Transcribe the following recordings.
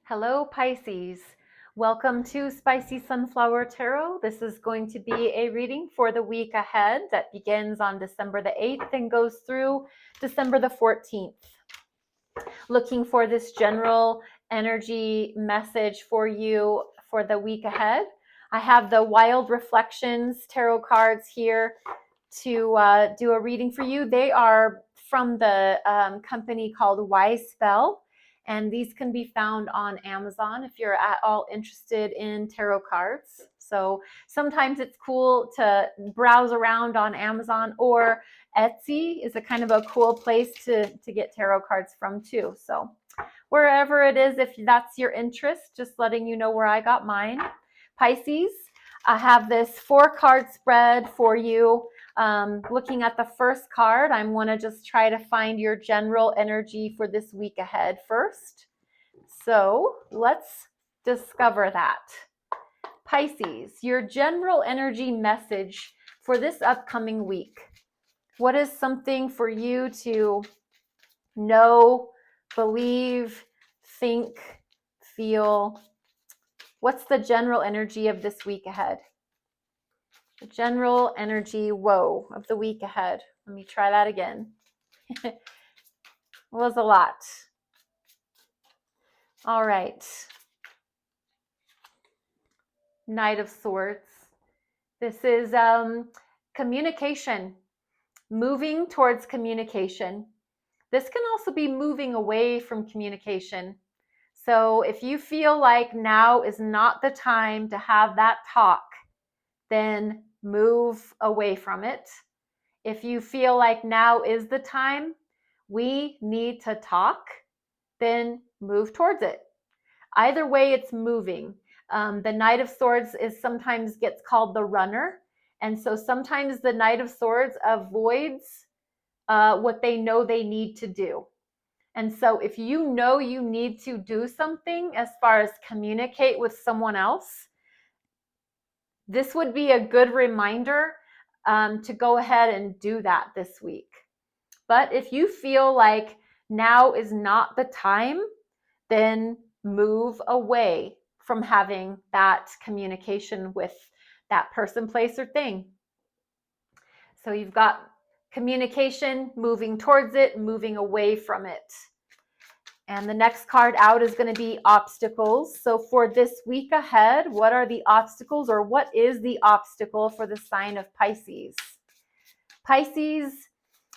Hello, Pisces. Welcome to Spicy Sunflower Tarot. This is going to be a reading for the week ahead that begins on December the 8th and goes through December the 14th. Looking for this general energy message for you for the week ahead. I have the Wild Reflections tarot cards here to do a reading for you. They are from the company called Wise Spell, and these can be found on Amazon if you're at all interested in tarot cards. So sometimes it's cool to browse around on Amazon, or Etsy is a kind of a cool place to get tarot cards from too. So wherever it is, if that's your interest, just letting you know where I got mine. Pisces, I have this 4-card spread for you. Looking at the first card, I want to just try to find your general energy for this week ahead first. So let's discover that. Pisces, your general energy message for this upcoming week. What is something for you to know, believe, think, feel? What's the general energy of this week ahead? The general energy, of the week ahead. Let me try that again. It was a lot. All right. Knight of Swords. This is communication, moving towards communication. This can also be moving away from communication. So if you feel like now is not the time to have that talk, then move away from it. If you feel like now is the time, we need to talk, then move towards it. Either way, it's moving. The Knight of Swords is sometimes gets called the runner. And so sometimes the Knight of Swords avoids what they know they need to do. And so if you know you need to do something as far as communicate with someone else, this would be a good reminder to go ahead and do that this week. But if you feel like now is not the time, then move away from having that communication with that person, place, or thing. So you've got communication, moving towards it, moving away from it. And the next card out is going to be obstacles. So for this week ahead, what are the obstacles, or what is the obstacle for the sign of Pisces? Pisces,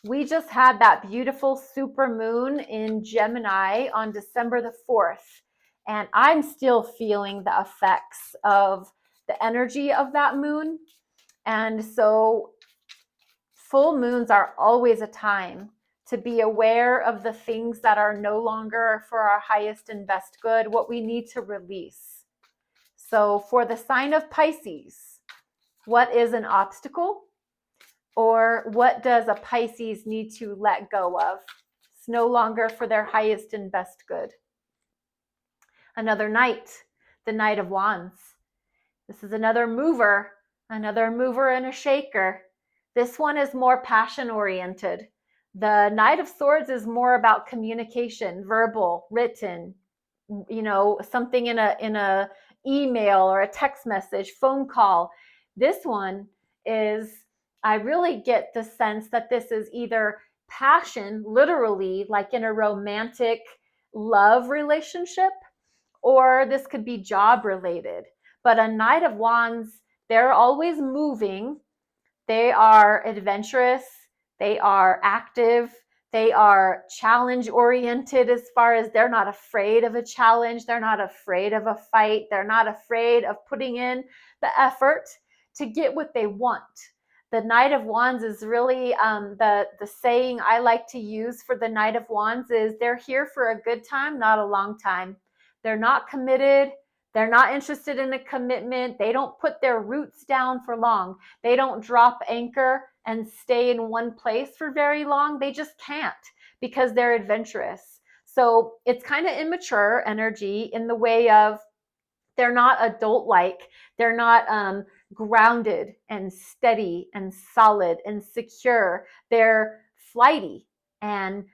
we just had that beautiful super moon in Gemini on December the 4th. And I'm still feeling the effects of the energy of that moon. And so full moons are always a time to be aware of the things that are no longer for our highest and best good, what we need to release. So for the sign of Pisces, what is an obstacle? Or what does a Pisces need to let go of? It's no longer for their highest and best good. Another knight, the Knight of Wands. This is another mover and a shaker. This one is more passion oriented. The Knight of Swords is more about communication, verbal, written, something in a email or a text message, phone call. This one is, I really get the sense that this is either passion, literally like in a romantic love relationship, or this could be job related. But a Knight of Wands, they're always moving. They are adventurous. They are active. They are challenge oriented, as far as they're not afraid of a challenge. They're not afraid of a fight. They're not afraid of putting in the effort to get what they want. The Knight of Wands is really the saying I like to use for the Knight of Wands is they're here for a good time, not a long time. They're not committed. They're not interested in a commitment. They don't put their roots down for long. They don't drop anchor and stay in one place for very long. They just can't, because they're adventurous. So it's kind of immature energy in the way of they're not adult-like. They're not grounded and steady and solid and secure. They're flighty and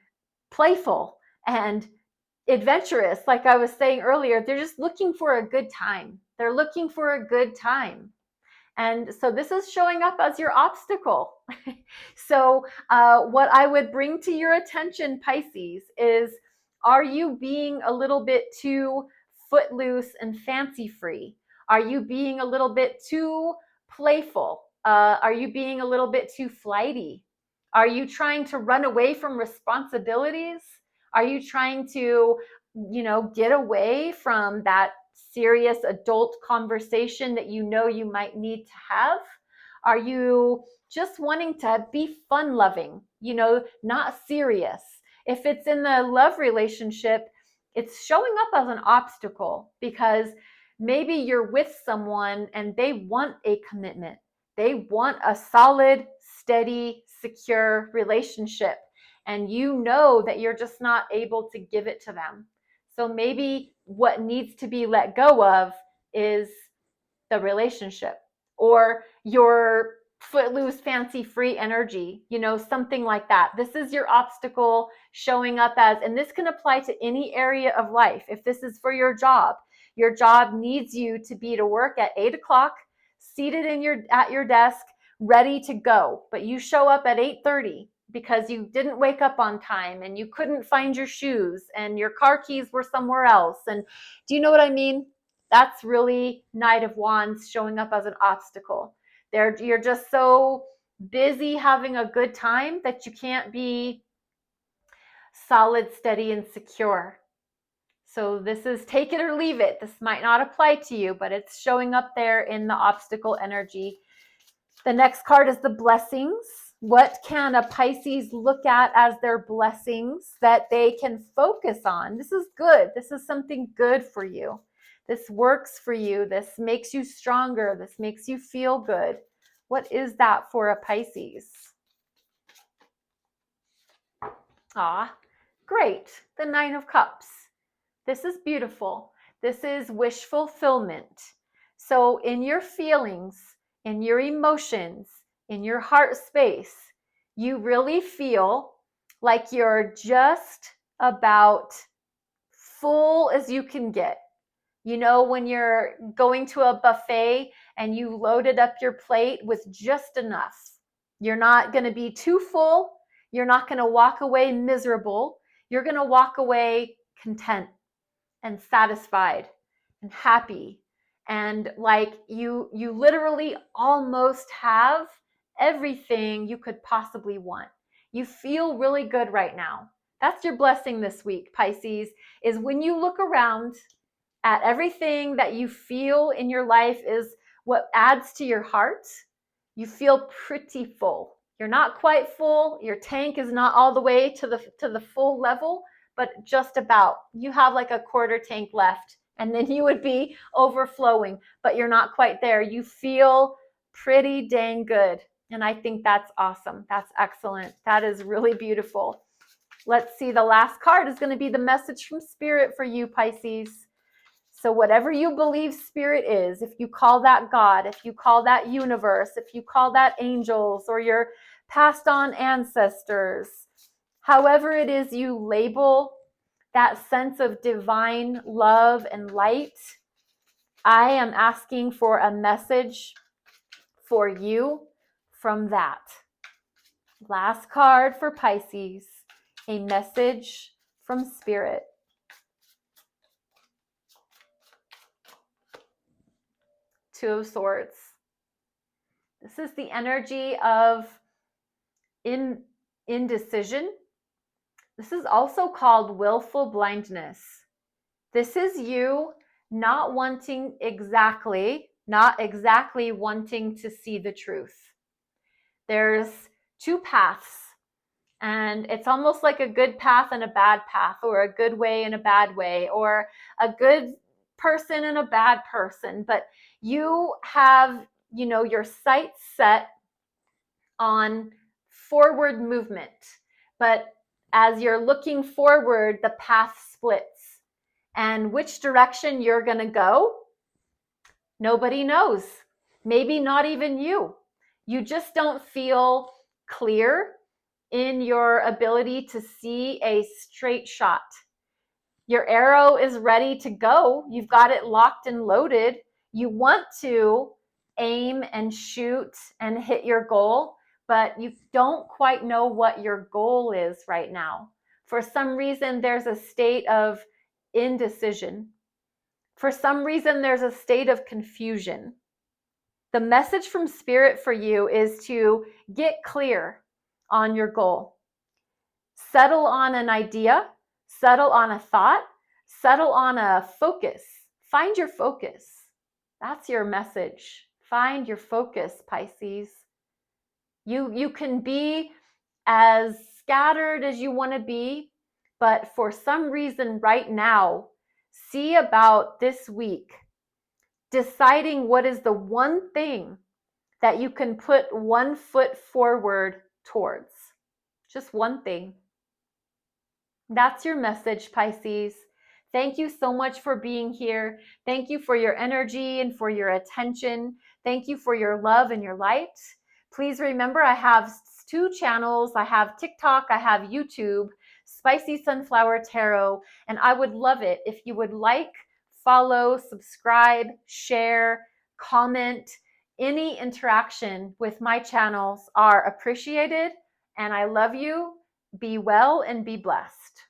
playful and adventurous, like I was saying earlier. They're just looking for a good time. They're looking for a good time. And so this is showing up as your obstacle. So what I would bring to your attention, Pisces, is, are you being a little bit too footloose and fancy free? Are you being a little bit too playful? Are you being a little bit too flighty? Are you trying to run away from responsibilities? Are you trying to, get away from that serious adult conversation that you know you might need to have? Are you just wanting to be fun loving, not serious? If it's in the love relationship, it's showing up as an obstacle because maybe you're with someone and they want a commitment. They want a solid, steady, secure relationship. And you know that you're just not able to give it to them. So maybe what needs to be let go of is the relationship, or your footloose, fancy free energy, something like that. This is your obstacle showing up as, and this can apply to any area of life. If this is for your job needs you to be to work at 8 o'clock, seated at your desk, ready to go. But you show up at 8:30 because you didn't wake up on time and you couldn't find your shoes and your car keys were somewhere else. And do you know what I mean? That's really Knight of Wands showing up as an obstacle. You're just so busy having a good time that you can't be solid, steady, and secure. So this is take it or leave it. This might not apply to you, but it's showing up there in the obstacle energy. The next card is the blessings. What can a Pisces look at as their blessings that they can focus on? This is good. This is something good for you. This works for you. This makes you stronger. This makes you feel good. What is that for a Pisces? Great. The Nine of Cups. This is beautiful. This is wish fulfillment. So in your feelings, in your emotions, in your heart space, you really feel like you're just about full as you can get. When you're going to a buffet and you loaded up your plate with just enough. You're not going to be too full. You're not going to walk away miserable. You're going to walk away content and satisfied and happy. And like you literally almost have everything you could possibly want. You feel really good right now. That's your blessing this week, Pisces, is when you look around at everything that you feel in your life is what adds to your heart. You feel pretty full. You're not quite full. Your tank is not all the way to the full level, but just about. You have like a quarter tank left, and then you would be overflowing, but you're not quite there. You feel pretty dang good. And I think that's awesome. That's excellent. That is really beautiful. Let's see. The last card is going to be the message from Spirit for you, Pisces. So whatever you believe Spirit is, if you call that God, if you call that universe, if you call that angels or your passed on ancestors, however it is you label that sense of divine love and light, I am asking for a message for you from that. Last card for Pisces, a message from Spirit. Two of Swords. This is the energy of indecision. This is also called willful blindness. This is you not exactly wanting to see the truth. There's two paths, and it's almost like a good path and a bad path, or a good way and a bad way, or a good person and a bad person. But you have, your sights set on forward movement. But as you're looking forward, the path splits. And which direction you're going to go, nobody knows. Maybe not even you. You just don't feel clear in your ability to see a straight shot. Your arrow is ready to go. You've got it locked and loaded. You want to aim and shoot and hit your goal, but you don't quite know what your goal is right now. For some reason, there's a state of indecision. For some reason, there's a state of confusion. The message from Spirit for you is to get clear on your goal. Settle on an idea, settle on a thought, settle on a focus. Find your focus. That's your message. Find your focus, Pisces. You can be as scattered as you want to be, but for some reason right now, see about this week deciding what is the one thing that you can put one foot forward towards. Just one thing. That's your message, Pisces. Thank you so much for being here. Thank you for your energy and for your attention. Thank you for your love and your light. Please remember, I have 2 channels. I have TikTok, I have YouTube, Spicy Sunflower Tarot, and I would love it if you would like, follow, subscribe, share, comment. Any interaction with my channels are appreciated, and I love you. Be well and be blessed.